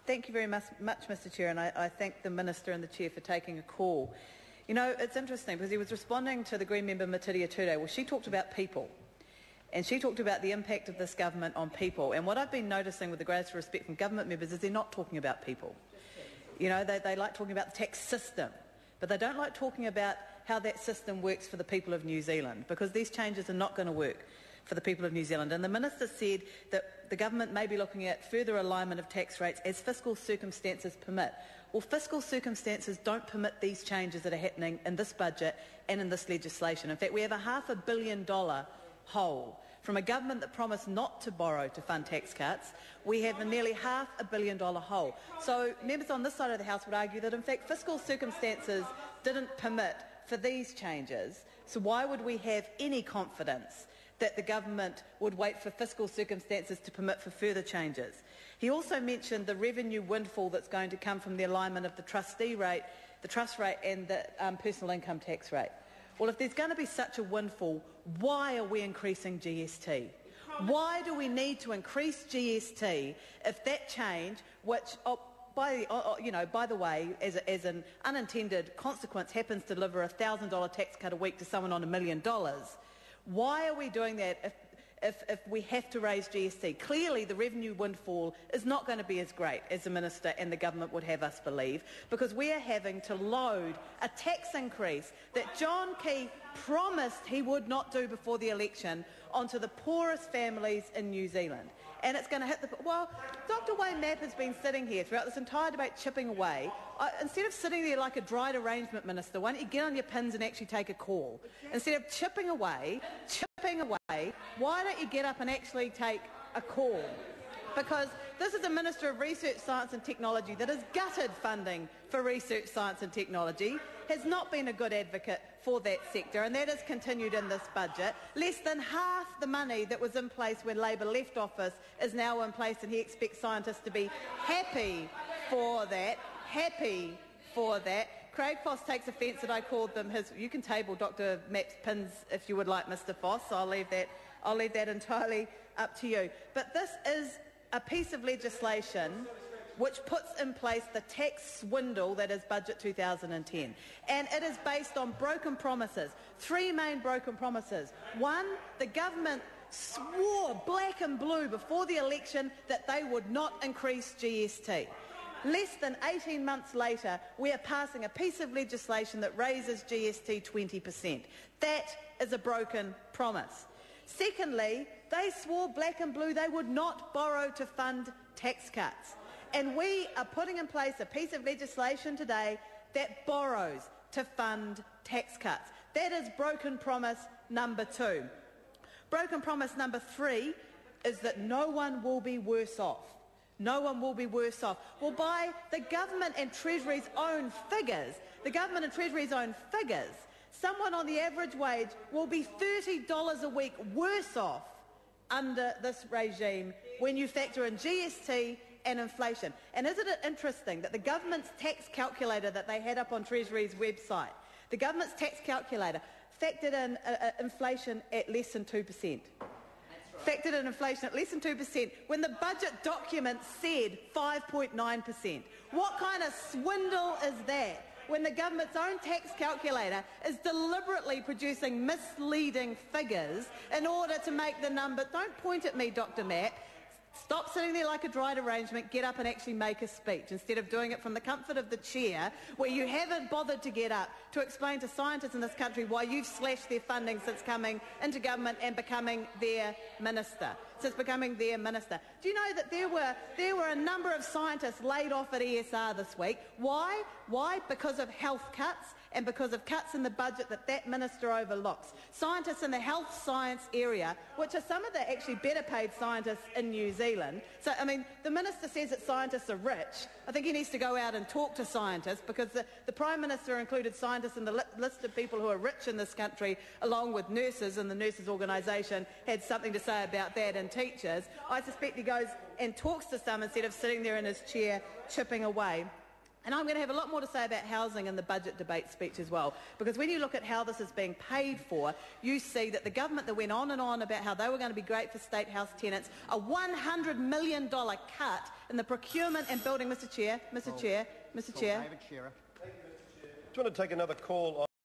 Thank you very much, Mr Chair, and I thank the Minister and the Chair for taking a call. You know, it's interesting because he was responding to the Green member Matiria Ture. Well, she talked about people, and she talked about the impact of this government on people. And what I've been noticing with the greatest respect from government members is they're not talking about people. You know, they like talking about the tax system, but they don't like talking about how that system works for the people of New Zealand, because these changes are not going to work for the people of New Zealand. And the Minister said that the government may be looking at further alignment of tax rates as fiscal circumstances permit. Well, fiscal circumstances don't permit these changes that are happening in this budget and in this legislation. In fact, we have a $500 million hole. From a government that promised not to borrow to fund tax cuts, we have a nearly $500 million hole. So members on this side of the House would argue that, in fact, fiscal circumstances didn't permit for these changes. So why would we have any confidence that the government would wait for fiscal circumstances to permit for further changes? He also mentioned the revenue windfall that's going to come from the alignment of the trustee rate, the trust rate and the personal income tax rate. Well, if there's going to be such a windfall, why are we increasing GST? Why do we need to increase GST if that change, which by the way, as an unintended consequence, happens to deliver a $1,000 tax cut a week to someone on $1 million? Why are we doing that if we have to raise GST? Clearly, the revenue windfall is not going to be as great as the Minister and the government would have us believe, because we are having to load a tax increase that John Key promised he would not do before the election onto the poorest families in New Zealand. And it's going to hit the... Well, Dr Wayne Mapp has been sitting here throughout this entire debate chipping away. Instead of sitting there like a dried arrangement minister, why don't you get on your pins and actually take a call? Instead of chipping away, why don't you get up and actually take a call? Because this is a Minister of Research, Science and Technology that has gutted funding for research, science and technology, has not been a good advocate for that sector, and that has continued in this budget. Less than half the money that was in place when Labor left office is now in place, and he expects scientists to be happy for that. Craig Foss takes offence that I called them his... You can table Dr Mapp's pins if you would like, Mr Foss. I'll leave that entirely up to you. But this is a piece of legislation which puts in place the tax swindle that is Budget 2010. And it is based on broken promises. Three main broken promises. One, the government swore black and blue before the election that they would not increase GST. Less than 18 months later, we are passing a piece of legislation that raises GST 20%. That is a broken promise. Secondly, they swore black and blue they would not borrow to fund tax cuts. And we are putting in place a piece of legislation today that borrows to fund tax cuts. That is broken promise number 2. Broken promise number 3 is that no one will be worse off. No one will be worse off. Well, by the government and Treasury's own figures, someone on the average wage will be $30 a week worse off under this regime when you factor in GST and inflation. And isn't it interesting that the government's tax calculator that they had up on Treasury's website, the government's tax calculator factored in inflation at less than 2%. Factored in inflation at less than 2%, when the budget document said 5.9%. What kind of swindle is that, when the government's own tax calculator is deliberately producing misleading figures in order to make the number... Don't point at me, Dr Matt. Stop sitting there like a dried arrangement, get up and actually make a speech, instead of doing it from the comfort of the chair, where you haven't bothered to get up to explain to scientists in this country why you've slashed their funding since coming into government and becoming their minister. Do you know that there were a number of scientists laid off at ESR this week? Why? Because of health cuts and because of cuts in the budget that minister overlooks. Scientists in the health science area, which are some of the actually better paid scientists in New Zealand. So, I mean, the minister says that scientists are rich. I think he needs to go out and talk to scientists, because the Prime Minister included scientists in the list of people who are rich in this country, along with nurses, and the nurses organisation had something to say about that, and teachers. I suspect he goes and talks to some instead of sitting there in his chair chipping away. And I'm going to have a lot more to say about housing in the budget debate speech as well, because when you look at how this is being paid for, you see that the government that went on and on about how they were going to be great for state house tenants, a $100 million cut in the procurement and building, Mr Chair. David Shearer. Do you want to take another call on